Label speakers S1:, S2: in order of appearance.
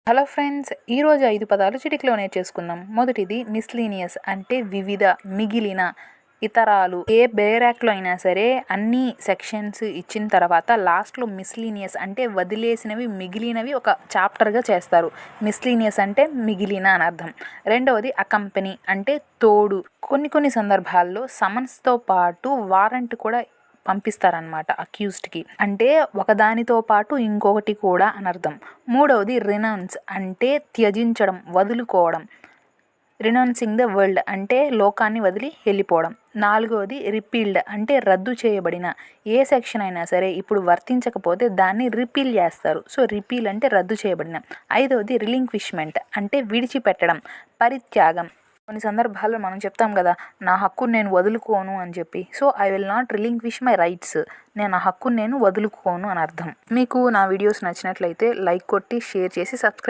S1: Hello friends, ఈరోజు 5 పదాలు చిటికలో నేర్చేసుకుందాం. మొదటిది మిస్లీనియస్ అంటే వివిధ, మిగిలిన, ఇతరాలు. ఏ బేరాక్లో అయినా సరే అన్ని సెక్షన్స్ ఇచ్చిన తర్వాత లాస్ట్లో మిస్లీనియస్ అంటే వదిలేసినవి, మిగిలినవి ఒక చాప్టర్గా చేస్తారు. మిస్లీనియస్ అంటే మిగిలిన అని అర్థం. రెండవది అకంపెనీ అంటే తోడు. కొన్ని సందర్భాల్లో సమన్స్తో పాటు వారెంట్ కూడా పంపిస్తారనమాట అక్యూజ్డ్కి, అంటే ఒకదానితో పాటు ఇంకొకటి కూడా అని అర్థం. మూడవది రినౌన్స్ అంటే త్యజించడం, వదులుకోవడం. రినౌన్సింగ్ ద వరల్డ్ అంటే లోకాన్ని వదిలి వెళ్ళిపోవడం. నాలుగవది రిపీల్డ్ అంటే రద్దు చేయబడిన. ఏ సెక్షన్ అయినా సరే ఇప్పుడు వర్తించకపోతే దాన్ని రిపీల్ చేస్తారు. సో రిపీల్ అంటే రద్దు చేయబడిన. ఐదవది రిలింక్విష్మెంట్ అంటే విడిచిపెట్టడం, పరిత్యాగం. కొన్ని సందర్భాల్లో మనం చెప్తాం కదా, నా హక్కును నేను వదులుకోను అని చెప్పి. So I will not relinquish my rights, నేను నా హక్కును నేను వదులుకోను అని అర్థం. మీకు నా వీడియోస్ నచ్చినట్లయితే లైక్ కొట్టి షేర్ చేసి సబ్స్క్రైబ్